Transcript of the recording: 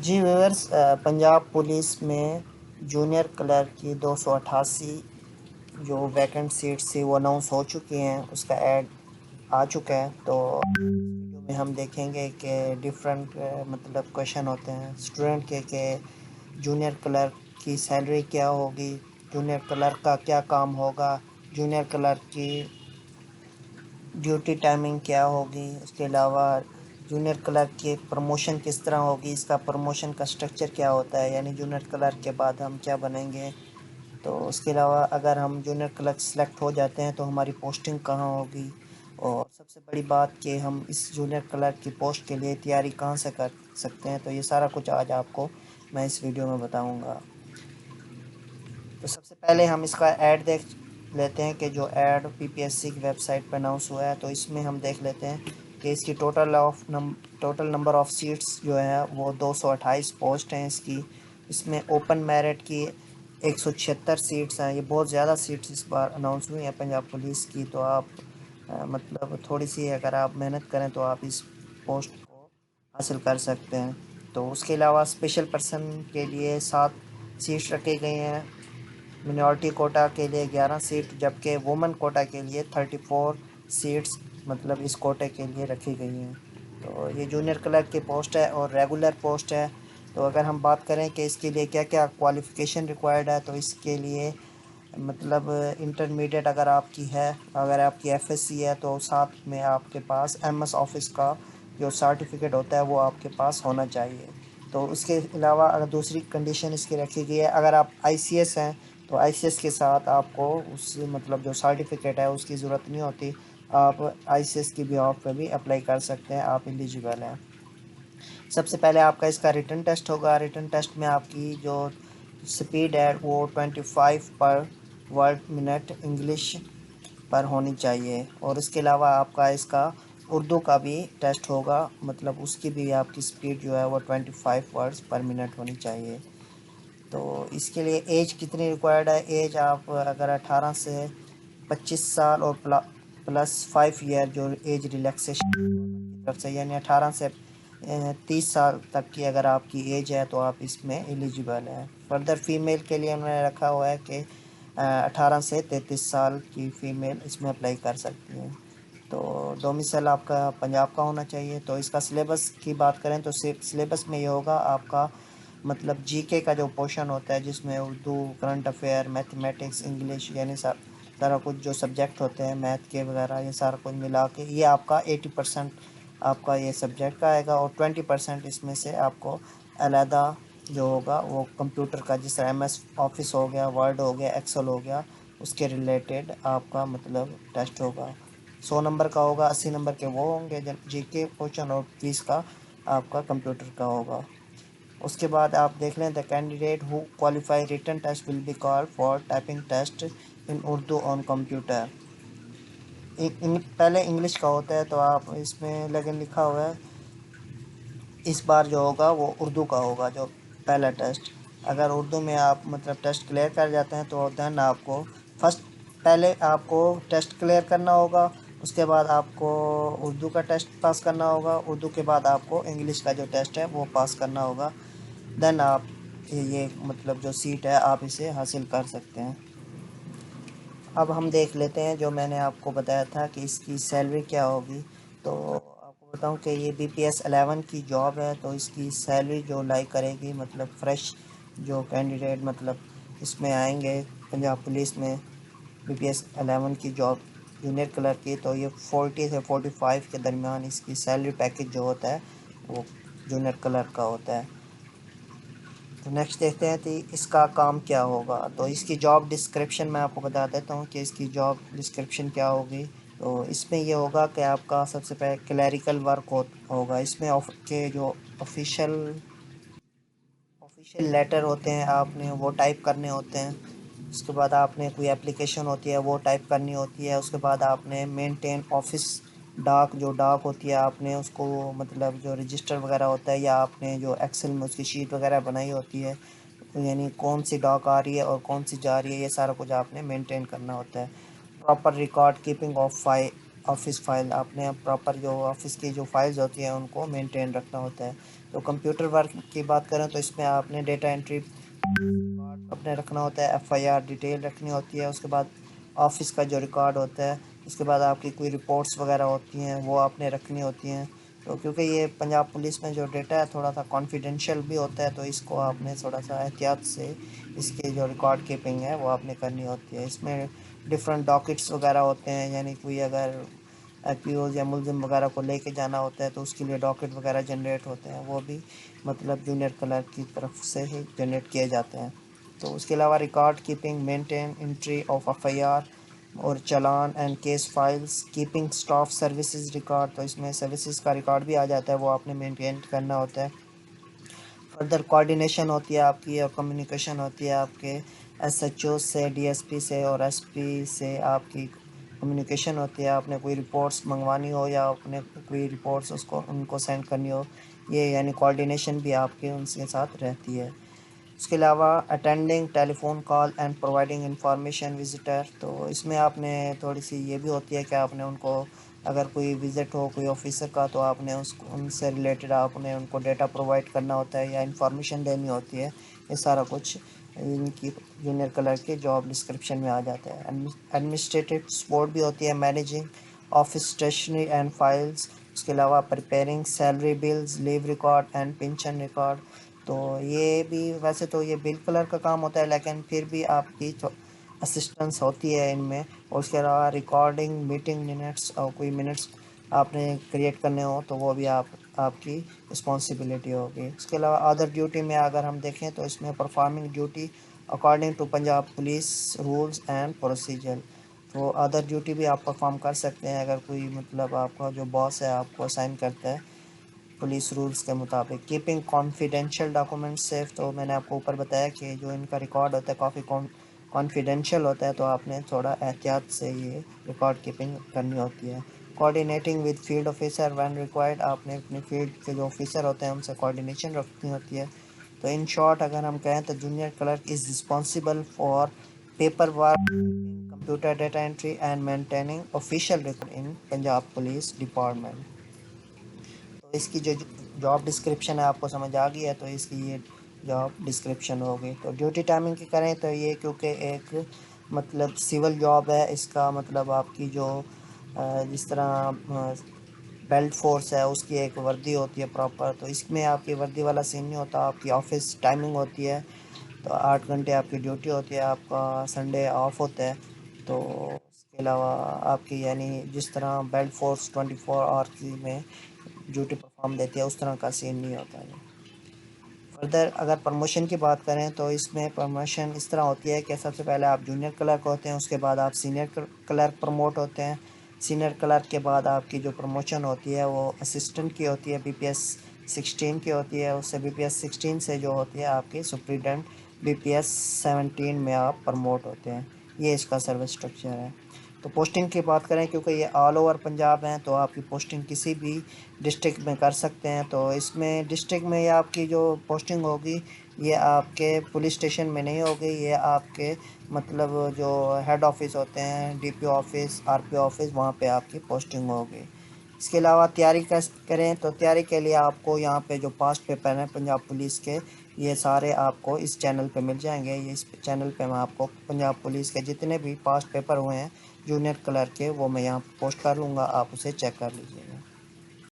جی viewers, Punjab police میں junior clerk کی 288 جو ویکنٹ سیٹس تھی وہ اناؤنس ہو چکی ہیں، اس کا ایڈ آ چکا ہے۔ تو اس ویڈیو میں ہم دیکھیں گے کہ ڈفرینٹ مطلب کویشچن ہوتے ہیں اسٹوڈنٹ کے کہ جونیئر کلرک کی سیلری کیا ہوگی، جونیئر کلرک کا کیا کام ہوگا، جونیئر کلرک کی ڈیوٹی ٹائمنگ کیا ہوگی، اس کے علاوہ جونیئر کلرک کی پروموشن کس طرح ہوگی، اس کا پروموشن کا سٹرکچر کیا ہوتا ہے، یعنی جونیئر کلرک کے بعد ہم کیا بنیں گے۔ تو اس کے علاوہ اگر ہم جونیئر کلرک سلیکٹ ہو جاتے ہیں تو ہماری پوسٹنگ کہاں ہوگی، اور سب سے بڑی بات کہ ہم اس جونیئر کلرک کی پوسٹ کے لیے تیاری کہاں سے کر سکتے ہیں۔ تو یہ سارا کچھ آج آپ کو میں اس ویڈیو میں بتاؤں گا۔ تو سب سے پہلے ہم اس کا ایڈ دیکھ لیتے ہیں کہ جو ایڈ پی پی ایس سی کی ویب سائٹ پہ اناؤنس ہوا ہے۔ تو اس میں ہم دیکھ لیتے ہیں کہ اس کی ٹوٹل نمبر آف سیٹس جو ہے وہ 228 پوسٹ ہیں اس میں اوپن میرٹ کی 176 سیٹس ہیں۔ یہ بہت زیادہ سیٹس اس بار اناؤنس ہوئی ہیں پنجاب پولیس کی۔ تو آپ مطلب تھوڑی سی اگر آپ محنت کریں تو آپ اس پوسٹ کو حاصل کر سکتے ہیں۔ تو اس کے علاوہ اسپیشل پرسن کے لیے 7 سیٹس رکھی گئی ہیں، منورٹی کوٹا کے لیے 11 سیٹ، جبکہ وومن کوٹا کے لیے 34 سیٹس مطلب اس کوٹے کے لیے رکھی گئی ہیں۔ تو یہ جونیئر کلرک کی پوسٹ ہے اور ریگولر پوسٹ ہے۔ تو اگر ہم بات کریں کہ اس کے لیے کیا کیا کوالیفیکیشن ریکوائرڈ ہے، تو اس کے لیے مطلب انٹرمیڈیٹ اگر آپ کی ہے، اگر آپ کی ایف ایس سی ہے تو ساتھ میں آپ کے پاس ایم ایس آفس کا جو سرٹیفکیٹ ہوتا ہے وہ آپ کے پاس ہونا چاہیے۔ تو اس کے علاوہ اگر دوسری کنڈیشن اس کی رکھی گئی ہے، اگر آپ آئی سی ایس ہیں تو آئی سی ایس کے ساتھ آپ کو اس مطلب جو سرٹیفکیٹ ہے اس کی ضرورت نہیں ہوتی، آپ آئی سی ایس کی بیہاف پہ بھی اپلائی کر سکتے ہیں، آپ ایلیجیبل ہیں۔ سب سے پہلے آپ کا اس کا ریٹن ٹیسٹ ہوگا۔ ریٹن ٹیسٹ میں آپ کی جو سپیڈ ہے وہ 25 پر ورڈ منٹ انگلش پر ہونی چاہیے، اور اس کے علاوہ آپ کا اس کا اردو کا بھی ٹیسٹ ہوگا، مطلب اس کی بھی آپ کی سپیڈ جو ہے وہ 25 ورڈز پر منٹ ہونی چاہیے۔ تو اس کے لیے ایج کتنی ریکوائرڈ ہے؟ ایج آپ اگر 18 سے 25 سال اور پلس 5 ایئر جو ایج ریلیکسیشن کی طرف سے، یعنی 18 سے 30 سال تک کی اگر آپ کی ایج ہے تو آپ اس میں ایلیجیبل ہیں۔ فردر فیمیل کے لیے انہوں نے رکھا ہوا ہے کہ 18 سے 33 سال کی فیمیل اس میں اپلائی کر سکتی ہیں۔ تو ڈومیسائل آپ کا پنجاب کا ہونا چاہیے۔ تو اس کا سلیبس کی بات کریں تو سلیبس میں یہ ہوگا آپ کا مطلب جی کے کا جو پورشن ہوتا ہے جس میں Urdu, current affair, mathematics, English, یعنی سارا کچھ جو سبجیکٹ ہوتے ہیں میتھ کے وغیرہ، یہ سارا کچھ ملا کے یہ آپ کا 80% آپ کا یہ سبجیکٹ کا آئے گا، اور 20% اس میں سے آپ کو علیحدہ جو ہوگا وہ کمپیوٹر کا، جس طرح ایم ایس آفس ہو گیا، ورڈ ہو گیا، ایکسل ہو گیا، اس کے ریلیٹڈ آپ کا مطلب ٹیسٹ ہوگا۔ 100 نمبر کا ہوگا، 80 نمبر کے وہ ہوں گے جی کے پورشن، اور 20 کا آپ کا کمپیوٹر کا ہوگا۔ اس کے بعد آپ دیکھ لیں the candidate who qualify written test will be call for typing test in Urdu on computer. پہلے انگلش کا ہوتا ہے تو آپ اس میں لیکن لکھا ہوا ہے اس بار جو ہوگا وہ اردو کا ہوگا جو پہلا ٹیسٹ۔ اگر اردو میں آپ مطلب ٹیسٹ کلیئر کر جاتے ہیں تو دین آپ کو پہلے آپ کو ٹیسٹ کلیئر کرنا ہوگا، اس کے بعد آپ کو اردو کا ٹیسٹ پاس کرنا ہوگا، اردو کے بعد آپ کو انگلش کا جو ٹیسٹ ہے وہ پاس کرنا ہوگا، دین آپ یہ مطلب جو سیٹ ہے آپ اسے حاصل کر سکتے ہیں۔ اب ہم دیکھ لیتے ہیں جو میں نے آپ کو بتایا تھا کہ اس کی سیلری کیا ہوگی۔ تو آپ کو بتاؤں کہ یہ بی پی ایس 11 کی جاب ہے، تو اس کی سیلری جو لائی کرے گی مطلب فریش جو کینڈیڈیٹ مطلب اس میں آئیں گے پنجاب پولیس میں بی پی ایس 11 کی جاب جونیئر کلرک کی، تو یہ 40 سے 45 کے درمیان اس کی سیلری پیکج جو ہوتا ہے وہ جونیئر کلرک کا ہوتا ہے۔ تو نیکسٹ دیکھتے ہیں کہ اس کا کام کیا ہوگا۔ تو اس کی جاب ڈسکرپشن میں آپ کو بتا دیتا ہوں کہ اس کی جاب ڈسکرپشن کیا ہوگی۔ تو اس میں یہ ہوگا کہ آپ کا سب سے پہلے کلیریکل ورک ہوگا، اس میں کے جو آفیشیل لیٹر ہوتے ہیں آپ نے وہ ٹائپ کرنے ہوتے ہیں، اس کے بعد آپ نے کوئی اپلیکیشن ہوتی ہے وہ ٹائپ کرنی ہوتی ہے، اس کے بعد آپ نے مینٹین آفس ڈاک ہوتی ہے آپ نے اس کو مطلب جو رجسٹر وغیرہ ہوتا ہے، یا آپ نے جو ایکسل میں اس کی شیٹ وغیرہ بنائی ہوتی ہے، یعنی کون سی ڈاک آ رہی ہے اور کون سی جا رہی ہے، یہ سارا کچھ آپ نے مینٹین کرنا ہوتا ہے۔ Proper record keeping of office file آپ نے پراپر جو آفس کی جو فائلز ہوتی ہیں ان کو مینٹین رکھنا ہوتا ہے. تو کمپیوٹر ورک کی بات کریں تو اس میں آپ نے ڈیٹا انٹری اپنے رکھنا ہوتا ہے, ایف آئی آر ڈیٹیل رکھنی ہوتی ہے, اس کے بعد آفس کا جو ریکارڈ ہوتا ہے, اس کے بعد آپ کی کوئی رپورٹس وغیرہ ہوتی ہیں وہ آپ نے رکھنی ہوتی ہیں. تو کیونکہ یہ پنجاب پولیس میں جو ڈیٹا ہے تھوڑا سا کانفیڈینشیل بھی ہوتا ہے, تو اس کو آپ نے تھوڑا سا احتیاط سے اس کی جو ریکارڈ کیپنگ ہے وہ آپ نے کرنی ہوتی ہے. اس میں ڈفرینٹ ڈاکٹس وغیرہ ہوتے ہیں, یعنی کوئی اگر ایکیوز یا ملزم وغیرہ کو لے کے جانا ہوتا ہے تو اس کے لیے ڈاکٹ وغیرہ جنریٹ ہوتے ہیں, وہ بھی مطلب جونیئر کلرک کی طرف سے ہی جنریٹ کیے جاتے ہیں. تو اس کے علاوہ record keeping, maintain entry of F I R اور challan and case files, keeping staff services record, تو اس میں سروسز کا ریکارڈ بھی آ جاتا ہے, وہ آپ نے مینٹین کرنا ہوتا ہے. فردر کوآرڈینیشن ہوتی ہے آپ کی, اور کمیونیکیشن ہوتی ہے آپ کے ایس ایچ او سے, ڈی ایس پی سے اور ایس پی سے آپ کی کمیونیکیشن ہوتی ہے. آپ نے کوئی رپورٹس منگوانی ہو یا آپ نے کوئی رپورٹس ان کو سینڈ کرنی ہو, یہ یعنی کوآرڈینیشن بھی آپ کے ان کے ساتھ رہتی ہے. اس کے علاوہ attending telephone call and providing information visitor, تو اس میں آپ نے تھوڑی سی یہ بھی ہوتی ہے کہ آپ نے ان کو اگر کوئی وزٹ ہو کوئی آفیسر کا تو آپ نے ان سے ریلیٹڈ آپ نے ان کو ڈیٹا پرووائڈ کرنا ہوتا ہے یا انفارمیشن دینی ہوتی ہے. یہ سارا کچھ ان کی جونیئر کلرک کے جاب ڈسکرپشن میں آ جاتا ہے. ایڈمنسٹریٹو سپورٹ بھی ہوتی ہے, managing office stationery and files. اس کے علاوہ preparing salary bills, leave record and pension record. تو یہ بھی ویسے تو یہ بل کلر کا کام ہوتا ہے, لیکن پھر بھی آپ کی اسسٹنس ہوتی ہے ان میں. اور اس کے علاوہ ریکارڈنگ میٹنگ منٹس, اور کوئی منٹس آپ نے کریٹ کرنے ہوں تو وہ بھی آپ کی رسپانسبلٹی ہوگی. اس کے علاوہ ادر ڈیوٹی میں اگر ہم دیکھیں تو اس میں performing duty according to Punjab police rules and procedure. تو ادر ڈیوٹی بھی آپ پرفارم کر سکتے ہیں اگر کوئی مطلب آپ کا جو باس ہے آپ کو اسائن کرتا ہے پولیس رولز کے مطابق. کیپنگ کانفیڈینشیل ڈاکومنٹس سیف, تو میں نے آپ کو اوپر بتایا کہ جو ان کا ریکارڈ ہوتا ہے کافی کانفیڈینشیل ہوتا ہے, تو آپ نے تھوڑا احتیاط سے یہ ریکارڈ کیپنگ کرنی ہوتی ہے. Coordinating with field officer when required, آپ نے اپنے فیلڈ کے جو آفیسر ہوتے ہیں ان سے کوآرڈینیشن رکھنی ہوتی ہے. تو ان شارٹ اگر ہم کہیں تو junior clerk is responsible for paper work, computer data entry and maintaining official record in Punjab police department. تو اس کی جو جاب ڈسکرپشن ہے آپ کو سمجھ آ گئی ہے, تو اس کی یہ جاب ڈسکرپشن ہوگی. تو ڈیوٹی ٹائمنگ کی کریں تو یہ کیونکہ ایک مطلب سول جاب ہے, اس کا مطلب آپ کی جو جس طرح بیلٹ فورس ہے اس کی ایک وردی ہوتی ہے پراپر, تو اس میں آپ کی وردی والا سین نہیں ہوتا. آپ کی آفس ٹائمنگ ہوتی ہے, تو 8 گھنٹے آپ کی ڈیوٹی ہوتی ہے, آپ کا سنڈے آف ہوتا ہے. تو اس کے علاوہ آپ کی یعنی جس طرح بیلٹ فورس 24 آورس میں ڈیوٹی پرفارم دیتی ہے اس طرح کا سین نہیں ہوتا ہے. فردر اگر پروموشن کی بات کریں تو اس میں پروموشن اس طرح ہوتی ہے کہ سب سے پہلے آپ جونیئر کلرک ہوتے ہیں, اس کے بعد آپ سینئر کلرک پروموٹ ہوتے ہیں. سینئر کلرک کے بعد آپ کی جو پروموشن ہوتی ہے وہ اسسٹنٹ کی ہوتی ہے, بی پی ایس 16 کی ہوتی ہے. اس سے بی پی ایس 16 سے جو ہوتی ہے آپ کی سپریڈنٹ بی پی ایس 17 میں آپ پروموٹ ہوتے ہیں. یہ اس کا سروس اسٹرکچر ہے. تو پوسٹنگ کی بات کریں کیونکہ یہ آل اوور پنجاب ہیں, تو آپ کی پوسٹنگ کسی بھی ڈسٹرکٹ میں کر سکتے ہیں. تو اس میں ڈسٹرکٹ میں آپ کی جو پوسٹنگ ہوگی یہ آپ کے پولیس اسٹیشن میں نہیں ہوگی, یہ آپ کے مطلب جو ہیڈ آفس ہوتے ہیں, D P O office, R P O office, وہاں پہ آپ کی پوسٹنگ ہوگی. اس کے علاوہ تیاری کریں تو تیاری کے لیے آپ کو یہاں پہ جو پاسٹ پیپر ہیں پنجاب پولیس کے, یہ سارے آپ کو اس چینل پہ مل جائیں گے. اس چینل پہ میں آپ کو پنجاب پولیس کے جتنے بھی پاسٹ پیپر ہوئے ہیں جونیئر کلرک کے وہ میں یہاں پوسٹ کر لوں گا, آپ اسے چیک کر لیجیے گا.